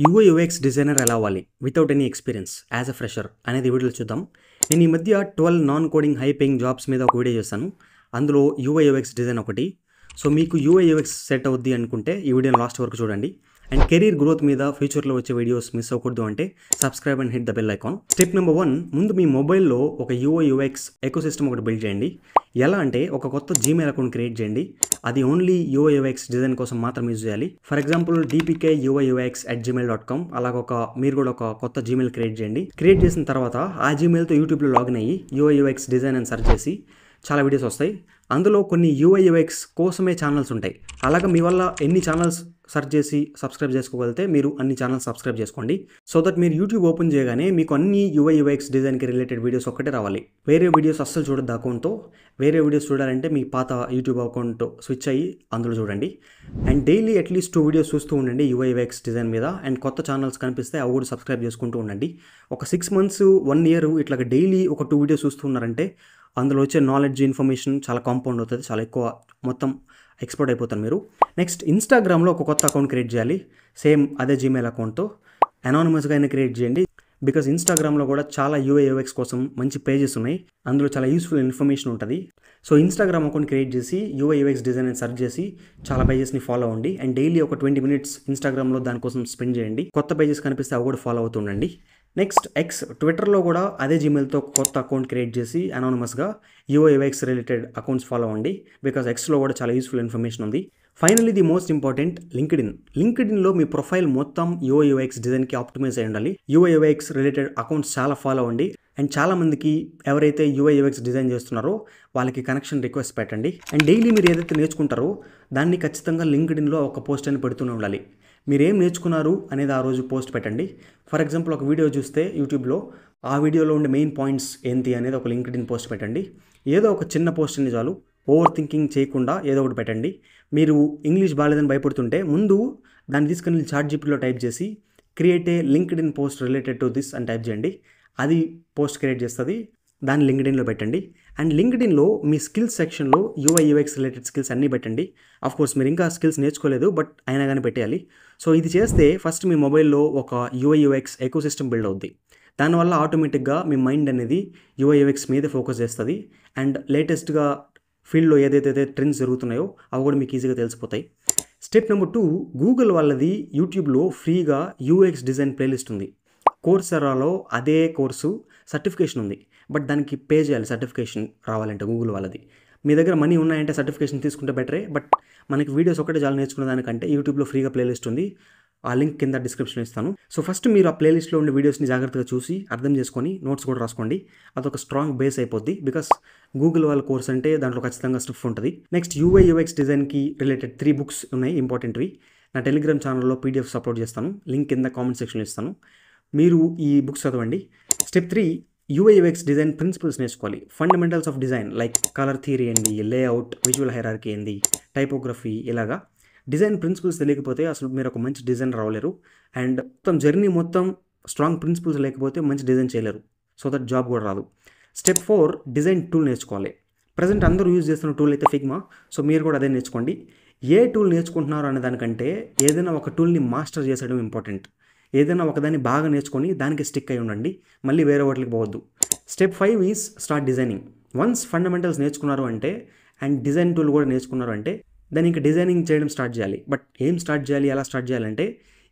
UI UX designer ఎలా అవ్వాలి without any experience as a fresher అనేది వీడియోలో చూద్దాం. నేను ఈ మధ్య 12 non coding high paying jobs మీద ఒక వీడియో చేశాను. అందులో యూఐ యూఎక్స్ డిజైన్ ఒకటి. సో మీకు యూఐ యూఎక్స్ సెట్ అవుద్ది అనుకుంటే ఈ వీడియోని లాస్ట్ వరకు చూడండి. అండ్ కెరీర్ గ్రోత్ మీద ఫ్యూచర్లో వచ్చే వీడియోస్ మిస్ అవ్వకూడదు అంటే subscribe and hit the bell icon. Step number 1, ముందు మీ మొబైల్లో ఒక యూఐ యూఎక్స్ ఎకోసిస్టమ్ ఒకటి బిల్డ్ చేయండి. ఎలా అంటే ఒక కొత్త జీమెయిల్ అకౌంట్ క్రియేట్ చేయండి. అది ఓన్లీ యూఐ యూఎక్స్ డిజైన్ కోసం మాత్రం యూజ్ చేయాలి. ఫర్ ఎగ్జాంపుల్ dpkuix@gmail.com అలాగ మీరు కూడా ఒక కొత్త జీమెయిల్ క్రియేట్ చేయండి. క్రియేట్ చేసిన తర్వాత ఆ జీమెయిల్తో యూట్యూబ్లో లాగిన్ అయ్యి యూఐ యూఎక్స్ డిజైన్ అని సెర్చ్ చేసి చాలా వీడియోస్ వస్తాయి. అందులో కొన్ని యూఐ యూఎక్స్ కోసమే ఛానల్స్ ఉంటాయి. అలాగే మీ వల్ల ఎన్ని ఛానల్స్ సెర్చ్ చేసి సబ్స్క్రైబ్ చేసుకోగలిగితే మీరు అన్ని ఛానల్స్ సబ్స్క్రైబ్ చేసుకోండి. సో దట్ మీరు యూట్యూబ్ ఓపెన్ చేయగానే మీకు అన్ని యూఐ యూఎక్స్ డిజైన్కి రిలేటెడ్ వీడియోస్ ఒక్కటే రావాలి. వేరే వీడియోస్ అస్సలు చూడద్దు అకౌంట్తో. వేరే వీడియోస్ చూడాలంటే మీ పాత యూట్యూబ్ అకౌంట్ స్విచ్ అయ్యి అందులో చూడండి. అండ్ డైలీ అట్లీస్ట్ 2 వీడియోస్ చూస్తూ ఉండండి యూఐ యూఎక్స్ డిజైన్ మీద. అండ్ కొత్త ఛానల్స్ కనిపిస్తే అవి కూడా సబ్స్క్రైబ్ చేసుకుంటూ ఉండండి. ఒక 6 months 1 year ఇట్లా డైలీ ఒక 2 వీడియోస్ చూస్తున్నారంటే అందులో వచ్చే నాలెడ్జ్ ఇన్ఫర్మేషన్ చాలా కాంపౌండ్ అవుతుంది, చాలా ఎక్కువ మొత్తం ఎక్స్పర్ట్ అయిపోతారు మీరు. నెక్స్ట్ ఇన్స్టాగ్రామ్లో ఒక కొత్త అకౌంట్ క్రియేట్ చేయాలి. సేమ్ అదే జీమెయిల్ అకౌంట్తో అనానిమస్గా అయినా క్రియేట్ చేయండి. బికాజ్ ఇన్స్టాగ్రామ్లో కూడా చాలా యూఐ యూఎక్స్ కోసం మంచి పేజెస్ ఉన్నాయి, అందులో చాలా యూస్ఫుల్ ఇన్ఫర్మేషన్ ఉంటుంది. సో ఇన్స్టాగ్రామ్ అకౌంట్ క్రియేట్ చేసి యూఐ యూఎక్స్ డిజైన్ అని సెర్చ్ చేసి చాలా పేజెస్ని ఫాలో అవ్వండి. అండ్ డైలీ ఒక 20 minutes ఇన్స్టాగ్రామ్లో దానికోసం స్పెండ్ చేయండి. కొత్త పేజెస్ కనిపిస్తే అవి కూడా ఫాలో అవుతుండండి. నెక్స్ట్ ట్విట్టర్లో కూడా అదే జీమెయిల్తో కొత్త అకౌంట్ క్రియేట్ చేసి అనానిమస్గా UI UX related accounts follow అవ్వండి. బికాజ్ ఎక్స్లో కూడా చాలా యూస్ఫుల్ ఇన్ఫర్మేషన్ ఉంది. ఫైనల్లీ ది మోస్ట్ ఇంపార్టెంట్ లింక్డ్ఇన్లో మీ ప్రొఫైల్ మొత్తం యూఐ యూఎక్స్ డిజైన్కి ఆప్టిమైజ్ అయి ఉండాలి. యూఐ యూఎక్స్ రిలేటెడ్ అకౌంట్స్ చాలా ఫాలో అవ్వండి. అండ్ చాలా మందికి ఎవరైతే యూఐ యూఎక్స్ డిజైన్ చేస్తున్నారో వాళ్ళకి కనెక్షన్ రిక్వెస్ట్ పెట్టండి. అండ్ డైలీ మీరు ఏదైతే నేర్చుకుంటారో దాన్ని ఖచ్చితంగా లింక్డ్ఇన్లో ఒక పోస్ట్ అని పెడుతూనే ఉండాలి. మీరు ఏం నేర్చుకున్నారు అనేది ఆ రోజు పోస్ట్ పెట్టండి. ఫర్ ఎగ్జాంపుల్ ఒక వీడియో చూస్తే యూట్యూబ్లో ఆ వీడియోలో ఉండే మెయిన్ పాయింట్స్ ఏంటి అనేది ఒక లింక్డ్ఇన్ పోస్ట్ పెట్టండి. ఏదో ఒక చిన్న పోస్ట్ అని చాలు, ఓవర్ థింకింగ్ చేయకుండా ఏదో ఒకటి పెట్టండి. మీరు ఇంగ్లీష్ బాగాలేదని భయపడుతుంటే ముందు దాన్ని తీసుకుని ChatGPTలో టైప్ చేసి create a LinkedIn post related to this అని టైప్ చేయండి. అది పోస్ట్ క్రియేట్ చేస్తుంది, దాన్ని లింక్డ్ఇన్లో పెట్టండి. అండ్ లింక్డ్ఇన్లో మీ స్కిల్స్ సెక్షన్లో యూఐ యూఎక్స్ రిలేటెడ్ స్కిల్స్ అన్నీ పెట్టండి. కోర్స్ మీరు ఇంకా స్కిల్స్ నేర్చుకోలేదు, బట్ అయినా కానీ పెట్టేయాలి. సో ఇది చేస్తే ఫస్ట్ మీ మొబైల్లో ఒక యూఐ యూఎక్స్ ఎకోసిస్టమ్ బిల్డ్ అవుద్ది. దానివల్ల ఆటోమేటిక్గా మీ మైండ్ అనేది యూఐ యూఎక్స్ మీదే ఫోకస్ చేస్తుంది. అండ్ లేటెస్ట్గా ఫీల్డ్లో ఏదైతే ట్రెండ్స్ జరుగుతున్నాయో అవి కూడా మీకు ఈజీగా తెలిసిపోతాయి. స్టెప్ నెంబర్ 2, గూగుల్ వాళ్ళది యూట్యూబ్లో ఫ్రీగా యూఎక్స్ డిజైన్ ప్లేలిస్ట్ ఉంది. కోర్సెరాలో అదే కోర్సు సర్టిఫికేషన్ ఉంది, బట్ దానికి పే చేయాలి సర్టిఫికేషన్ రావాలంటే గూగుల్ వాళ్ళది. మీ దగ్గర మనీ ఉన్నాయంటే సర్టిఫికేషన్ తీసుకుంటే బెటరే, బట్ మనకి వీడియోస్ ఒకటే చాలా నేర్చుకునే దానికంటే యూట్యూబ్లో ఫ్రీగా ప్లేలిస్ట్ ఉంది. ఆ లింక్ కింద డిస్క్రిప్షన్ ఇస్తాను. సో ఫస్ట్ మీరు ఆ ప్లేలిస్ట్లో ఉండే వీడియోస్ని జాగ్రత్తగా చూసి అర్థం చేసుకొని నోట్స్ కూడా రాసుకోండి. అదొక స్ట్రాంగ్ బేస్ అయిపోద్ది. బికాస్ గూగుల్ వాళ్ళ కోర్స్ అంటే దాంట్లో ఖచ్చితంగా స్టఫ్ ఉంటుంది. నెక్స్ట్ యూఐ యూఎక్స్ డిజైన్కి రిలేటెడ్ 3 books ఉన్నాయి ఇంపార్టెంట్వి. నా టెలిగ్రామ్ ఛానల్లో PDF అప్లోడ్ చేస్తాను, లింక్ కింద కామెంట్ సెక్షన్లో ఇస్తాను. మీరు ఈ బుక్స్ చదవండి. Step 3, UI UX design principles నేర్చుకోవాలి. Fundamentals of design like colour theory ఏంది, లేఅవుట్, విజువల్ హైరార్కీ ఏంది, టైపోగ్రఫీ, ఇలాగా డిజైన్ ప్రిన్సిపల్స్ తెలియకపోతే అసలు మీరు ఒక మంచి డిజైనర్ అవ్వలేరు. అండ్ మొత్తం జర్నీ మొత్తం స్ట్రాంగ్ ప్రిన్సిపల్స్ లేకపోతే మంచి డిజైన్ చేయలేరు. సో దట్ జాబ్ కూడా రాదు. స్టెప్ 4, డిజైన్ టూల్ నేర్చుకోవాలి. ప్రజెంట్ అందరూ యూజ్ చేస్తున్న టూల్ అయితే ఫిగ్మా. సో మీరు కూడా అదే నేర్చుకోండి. ఏ టూల్ నేర్చుకుంటున్నారు అనే దానికంటే ఏదైనా ఒక టూల్ని మాస్టర్ చేసేయడం ఇంపార్టెంట్. ఏదైనా ఒకదాన్ని బాగా నేర్చుకొని దానికి స్టిక్ అయి ఉండండి, మళ్ళీ వేరే వాటికి పోవద్దు. Step 5 is start designing. Once fundamentals నేర్చుకున్నారు అంటే అండ్ డిజైన్ టూల్ కూడా నేర్చుకున్నారు అంటే దాన్ని ఇంకా డిజైనింగ్ చేయడం స్టార్ట్ చేయాలి. బట్ ఏం స్టార్ట్ చేయాలి, ఎలా స్టార్ట్ చేయాలంటే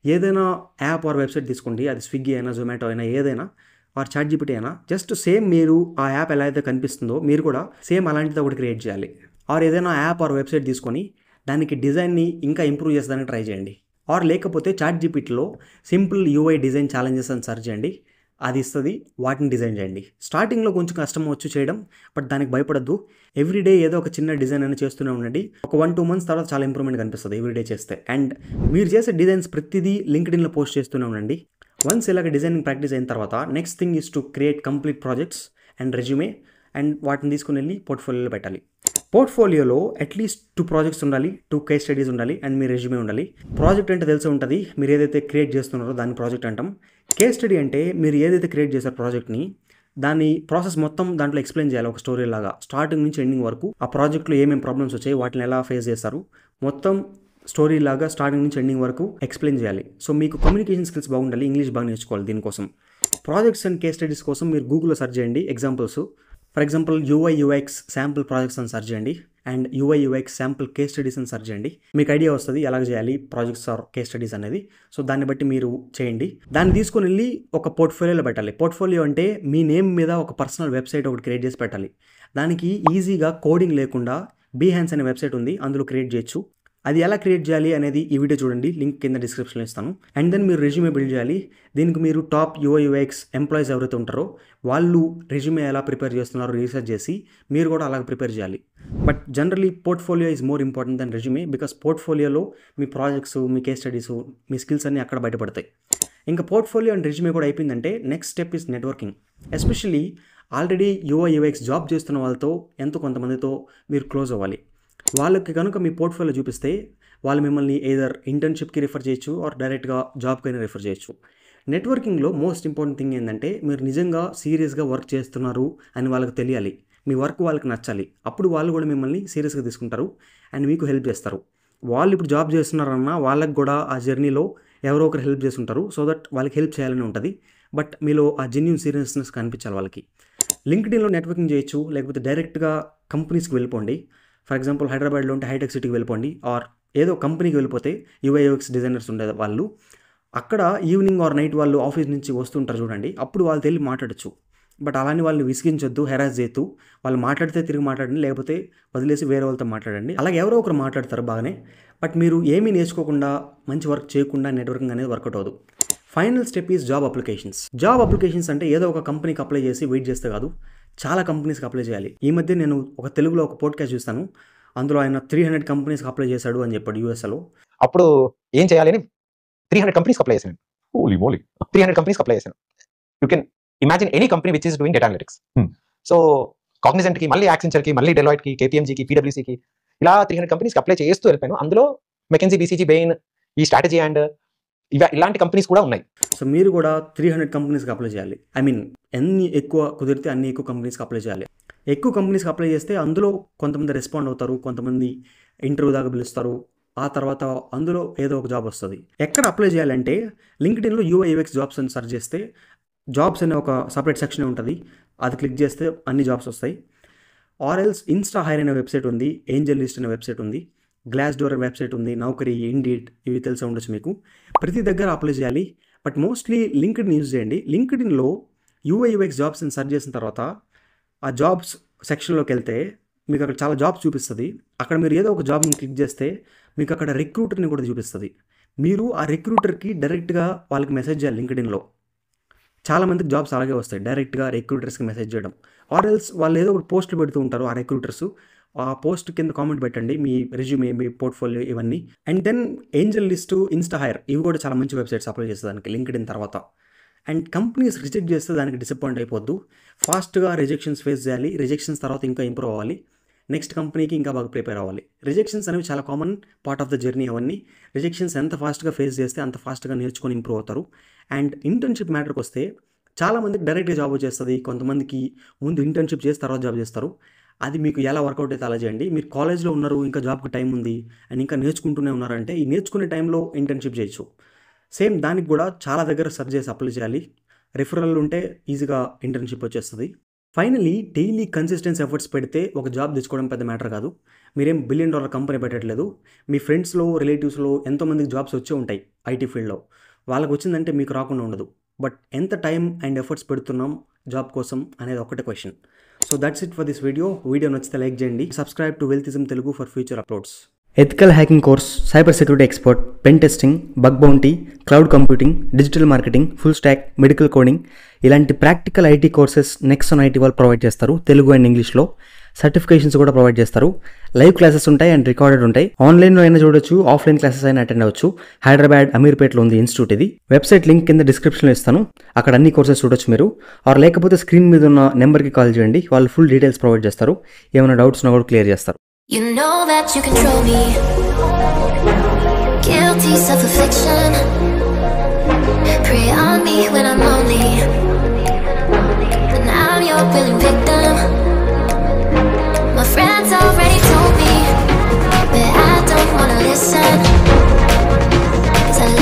ఏదైనా యాప్ ఆర్ వెబ్సైట్ తీసుకోండి. అది స్విగ్గీ అయినా, జొమాటో అయినా, ఏదైనా ఆర్ ChatGPT అయినా, జస్ట్ సేమ్ మీరు ఆ యాప్ ఎలా అయితే కనిపిస్తుందో మీరు కూడా సేమ్ అలాంటిది ఒకటి క్రియేట్ చేయాలి. ఆర్ ఏదైనా యాప్ ఆర్ వెబ్సైట్ తీసుకొని దానికి డిజైన్ని ఇంకా ఇంప్రూవ్ చేసేదానికి ట్రై చేయండి. ఆర్ లేకపోతే ChatGPTలో సింపుల్ యూఐ డిజైన్ ఛాలెంజెస్ అని సెర్చ్ చేయండి, అది ఇస్తుంది, వాటిని డిజైన్ చేయండి. స్టార్టింగ్లో కొంచెం కష్టం వచ్చు చేయడం, బట్ దానికి భయపడద్దు. ఎవ్రీడే ఏదో ఒక చిన్న డిజైన్ అని చేస్తూనే ఉండండి. ఒక 1-2 months తర్వాత చాలా ఇంప్రూవ్మెంట్ కనిపిస్తుంది ఎవ్రీడే చేస్తే. అండ్ మీరు చేసే డిజైన్స్ ప్రతిదీ లింక్డ్ఇన్లో పోస్ట్ చేస్తూనే ఉండండి. వన్స్ ఇలాగ డిజైనింగ్ ప్రాక్టీస్ అయిన తర్వాత next thing is to create complete projects and resume. And వాటిని తీసుకుని వెళ్ళి పోర్ట్ఫోలియోలో పెట్టాలి. పోర్ట్ఫోలియోలో అట్లీస్ట్ 2 projects ఉండాలి, 2 case studies ఉండాలి, అండ్ మీ రెజ్యూమే ఉండాలి. ప్రాజెక్ట్ అంటే తెలిసి ఉంటుంది, మీరు ఏదైతే క్రియేట్ చేస్తున్నారో దాన్ని ప్రాజెక్ట్ అంటాం. కేస్ స్టడీ అంటే మీరు ఏదైతే క్రియేట్ చేశారో ప్రాజెక్ట్ని దాని ప్రాసెస్ మొత్తం దాంట్లో ఎక్స్ప్లెయిన్ చేయాలి ఒక స్టోరీ లాగా, స్టార్టింగ్ నుంచి ఎండింగ్ వరకు. ఆ ప్రాజెక్ట్లో ఏమేమి ప్రాబ్లమ్స్ వచ్చాయి, వాటిని ఎలా ఫేస్ చేస్తారు, మొత్తం స్టోరీ లాగా స్టార్టింగ్ నుంచి ఎండింగ్ వరకు ఎక్స్ప్లెయిన్ చేయాలి. సో మీకు కమ్యూనికేషన్ స్కిల్స్ బాగుండాలి, ఇంగ్లీష్ బాగా నేర్చుకోవాలి. దీనికోసం ప్రాజెక్ట్స్ అండ్ కేస్ స్టడీస్ కోసం మీరు గూగుల్లో సెర్చ్ చేయండి examples. For example UI/UX sample projects అని సెర్చ్ చేయండి and UI/UX sample case studies అని సెర్చ్ చేయండి. మీకు ఐడియా వస్తుంది ఎలాగ చేయాలి ప్రాజెక్ట్స్ ఆర్ కేస్ స్టడీస్ అనేది. సో దాన్ని బట్టి మీరు చేయండి. దాన్ని తీసుకొని వెళ్ళి ఒక పోర్ట్ఫోలియోలో పెట్టాలి. పోర్ట్ఫోలియో అంటే మీ నేమ్ మీద ఒక పర్సనల్ వెబ్సైట్ ఒకటి క్రియేట్ చేసి పెట్టాలి. దానికి ఈజీగా కోడింగ్ లేకుండా Behance అనే వెబ్సైట్ ఉంది, అందులో క్రియేట్ చేయొచ్చు. అది ఎలా క్రియేట్ చేయాలి అనేది ఈ వీడియో చూడండి, లింక్ కింద డిస్క్రిప్షన్లో ఇస్తాను. అండ్ దెన్ మీరు రెజ్యూమే బిల్డ్ చేయాలి. దీనికి మీరు టాప్ UI/UX ఎంప్లాయీస్ ఎవరైతే ఉంటారో వాళ్ళు రెజ్యూమే ఎలా ప్రిపేర్ చేస్తున్నారో రీసెర్చ్ చేసి మీరు కూడా అలాగ ప్రిపేర్ చేయాలి. But generally portfolio is more important then resume, because పోర్ట్ఫోలియోలో మీ ప్రాజెక్ట్స్, మీ కేస్ స్టడీస్, మీ స్కిల్స్ అన్నీ అక్కడ బయటపడతాయి. ఇంకా పోర్ట్ఫోలియో అండ్ రెజ్యూమే కూడా అయిపోయిందంటే next step is networking. Especially already UI/UX job చేస్తున్న వాళ్ళతో కొంతమందితో మీరు క్లోజ్ అవ్వాలి. వాళ్ళకి కనుక మీ పోర్ట్ఫోలియో చూపిస్తే వాళ్ళు మిమ్మల్ని ఏదర్ ఇంటర్న్షిప్కి రిఫర్ చేయొచ్చు ఆర్ డైరెక్ట్గా జాబ్కైనా రిఫర్ చేయొచ్చు. నెట్వర్కింగ్లో మోస్ట్ ఇంపార్టెంట్ థింగ్ ఏంటంటే మీరు నిజంగా సీరియస్గా వర్క్ చేస్తున్నారు అని వాళ్ళకి తెలియాలి. మీ వర్క్ వాళ్ళకి నచ్చాలి. అప్పుడు వాళ్ళు కూడా మిమ్మల్ని సీరియస్గా తీసుకుంటారు అండ్ మీకు హెల్ప్ చేస్తారు. వాళ్ళు ఇప్పుడు జాబ్ చేస్తున్నారన్నా వాళ్ళకి కూడా ఆ జర్నీలో ఎవరో ఒకరు హెల్ప్ చేస్తుంటారు. సో దట్ వాళ్ళకి హెల్ప్ చేయాలని ఉంటుంది. బట్ మీలో ఆ జెన్యూన్ సీరియస్నెస్ కనిపించాలి వాళ్ళకి. లింక్డ్ఇన్లో నెట్వర్కింగ్ చేయొచ్చు, లేకపోతే డైరెక్ట్గా కంపెనీస్కి వెళ్ళిపోండి. ఫర్ ఎగ్జాంపుల్ హైదరాబాద్లో ఉంటే హైటెక్ సిటీకి వెళ్ళిపోండి, ఆర్ ఏదో కంపెనీకి వెళ్ళిపోతే UI/UX డిజైనర్స్ ఉండే వాళ్ళు అక్కడ ఈవినింగ్ ఆర్ నైట్ వాళ్ళు ఆఫీస్ నుంచి వస్తుంటారు చూడండి, అప్పుడు వాళ్ళు తెలిసి మాట్లాడచ్చు. బట్ అలానే వాళ్ళని విసిగించొద్దు, హెరాస్ చేయొద్దు. వాళ్ళు మాట్లాడితే తిరిగి మాట్లాడండి, లేకపోతే వదిలేసి వేరే వాళ్ళతో మాట్లాడండి. అలాగే ఎవరో ఒకరు మాట్లాడతారు బాగానే, బట్ మీరు ఏమీ నేర్చుకోకుండా మంచి వర్క్ చేయకుండా నెట్వర్కింగ్ అనేది వర్కౌట్ అవ్వదు. Final step is job applications. Job applications అంటే ఏదో ఒక కంపెనీకి అప్లై చేసి వెయిట్ చేస్తే కాదు, చాలా కంపెనీస్కి అప్లై చేయాలి. ఈ మధ్య నేను ఒక తెలుగులో ఒక పోడ్కాస్ట్ చూస్తాను, అందులో ఆయన 300 కంపెనీస్కి అప్లై చేశాడు అని చెప్పాడు USలో. అప్పుడు ఏం చేయాలి అని 300 కంపెనీస్కి అప్లై చేశాను. 300 కంపెనీస్కి అప్లై చేశాను. You can imagine any company which is doing data analytics. So కాగ్నిజెంట్కి, మళ్ళీ యాక్సెంచర్కి, మళ్ళీ డెలాయిట్కి, KPMGకి, PwCకి ఇలా 300 కంపెనీస్కి అప్లై చేస్తూ వెళ్ళిపోయాను. అందులో McKinsey, BCG, Bain, ఈ స్ట్రాటజీ అండ్ ఇలాంటి కంపెనీస్ కూడా ఉన్నాయి. సో మీరు కూడా 300 కంపెనీస్కి అప్లై చేయాలి. ఐ మీన్ ఎన్ని ఎక్కువ కుదిరితే అన్ని ఎక్కువ కంపెనీస్కి అప్లై చేయాలి. ఎక్కువ కంపెనీస్కి అప్లై చేస్తే అందులో కొంతమంది రెస్పాండ్ అవుతారు, కొంతమంది ఇంటర్వ్యూ దాకా పిలుస్తారు. ఆ తర్వాత అందులో ఏదో ఒక జాబ్ వస్తుంది. ఎక్కడ అప్లై చేయాలంటే లింక్డ్ఇన్లో UI/UX జాబ్స్ అని సెర్చ్ చేస్తే జాబ్స్ అనే ఒక సపరేట్ సెక్షన్ ఉంటుంది, అది క్లిక్ చేస్తే అన్ని జాబ్స్ వస్తాయి. ఆర్ఎల్స్ ఇన్స్టా హైర్ అనే వెబ్సైట్ ఉంది, ఏంజల్ లిస్ట్ అనే వెబ్సైట్ ఉంది, గ్లాస్డోర్ వెబ్సైట్ ఉంది, నౌకరీ, ఇండీడ్, ఇవి తెలిసి ఉండొచ్చు మీకు. ప్రతి దగ్గర అప్లై చేయాలి. బట్ మోస్ట్లీ లింక్డ్ఇన్ యూజ్ చేయండి. లింక్డ్ఇన్లో UI/UX జాబ్స్ అని సెర్చ్ చేసిన తర్వాత ఆ జాబ్స్ సెక్షన్లోకి వెళ్తే మీకు అక్కడ చాలా జాబ్స్ చూపిస్తుంది. అక్కడ మీరు ఏదో ఒక జాబ్ని క్లిక్ చేస్తే మీకు అక్కడ రిక్రూటర్ని కూడా చూపిస్తుంది. మీరు ఆ రిక్రూటర్కి డైరెక్ట్గా వాళ్ళకి మెసేజ్ చేయాలి. లింక్డ్ఇన్లో చాలామందికి జాబ్స్ అలాగే వస్తాయి, డైరెక్ట్గా రిక్రూటర్స్కి మెసేజ్ చేయడం. ఆర్ఎల్స్ వాళ్ళు ఏదో ఒకటి పోస్టులు పెడుతూ ఉంటారు ఆ రిక్రూటర్స్, ఆ పోస్ట్ కింద కామెంట్ పెట్టండి మీ రెజ్యూమే, మీ పోర్ట్ఫోలియో ఇవన్నీ. And then AngelList, Instahyre, ఇవి కూడా చాలా మంచి వెబ్సైట్స్ అప్లై చేసేదానికి లింక్డ్ఇన్ తర్వాత. అండ్ కంపెనీస్ రిజెక్ట్ చేస్తే దానికి డిసప్పాయింట్ అయిపోద్దు. ఫాస్ట్గా రిజెక్షన్స్ ఫేస్ చేయాలి. రిజెక్షన్స్ తర్వాత ఇంకా ఇంప్రూవ్ అవ్వాలి. నెక్స్ట్ కంపెనీకి ఇంకా బాగా ప్రిపేర్ అవ్వాలి. రిజెక్షన్స్ అనేవి చాలా common part of the journey. అవన్నీ రిజెక్షన్స్ ఎంత ఫాస్ట్గా ఫేస్ చేస్తే అంత ఫాస్ట్గా నేర్చుకొని ఇంప్రూవ్ అవుతారు. అండ్ ఇంటర్న్షిప్ మ్యాటర్కి వస్తే చాలామందికి డైరెక్ట్గా జాబ్ వచ్చేస్తుంది, కొంతమందికి ముందు ఇంటర్న్షిప్ చేసి తర్వాత జాబ్ చేస్తారు. అది మీకు ఎలా వర్కౌట్ అయితే అలా చేయండి. మీరు కాలేజ్లో ఉన్నారు, ఇంకా జాబ్కి టైం ఉంది అండ్ ఇంకా నేర్చుకుంటూనే ఉన్నారంటే ఈ నేర్చుకునే టైంలో ఇంటర్న్షిప్ చేయొచ్చు. సేమ్ దానికి కూడా చాలా దగ్గర సెర్చ్ చేసి అప్లై చేయాలి. రిఫరల్ ఉంటే ఈజీగా ఇంటర్న్షిప్ వచ్చేస్తుంది. ఫైనలీ డైలీ కన్సిస్టెన్స్ ఎఫర్ట్స్ పెడితే ఒక జాబ్ తెచ్చుకోవడం పెద్ద మ్యాటర్ కాదు. మీరేం $1 బిలియన్ కంపెనీ పెట్టట్లేదు. మీ ఫ్రెండ్స్లో, రిలేటివ్స్లో ఎంతోమందికి జాబ్స్ వచ్చే ఉంటాయి IT ఫీల్డ్లో. వాళ్ళకి వచ్చిందంటే మీకు రాకుండా ఉండదు. బట్ ఎంత టైం అండ్ ఎఫర్ట్స్ పెడుతున్నాం జాబ్ కోసం అనేది ఒకటే question. So that's it for this video. Video నచ్చితే లైక్ చేయండి. Subscribe to Wealthism Telugu for future uploads. Ethical hacking course, cyber security expert, pen testing, bug bounty, cloud computing, digital marketing, full stack, medical coding ఇలాంటి practical IT courses Nexon IT వాళ్ళు provide చేస్తారు. Telugu and ఇంగ్లీష్లో certifications కూడా provide చేస్తారు. Live classes ఉంటాయి and recorded ఉంటాయి. ఆన్లైన్లో అయినా చూడొచ్చు, ఆఫ్లైన్ క్లాసెస్ అయినా అటెండ్ అవ్వచ్చు. హైదరాబాద్ అమీర్పేటలో ఉంది ఇన్స్టిట్యూట్. ఇది వెబ్సైట్ లింక్ కింద డిస్క్రిప్షన్లో ఇస్తాను, అక్కడ అన్ని కోర్సెస్ చూడొచ్చు మీరు. ఆర్ లేకపోతే స్క్రీన్ మీద ఉన్న నెంబర్కి కాల్ చేయండి, వాళ్ళు ఫుల్ డీటెయిల్స్ ప్రొవైడ్ చేస్తారు. ఏమైనా డౌట్స్ ఉన్నా కూడా క్లియర్ చేస్తారు. You know that you control me. Guilty self-affliction.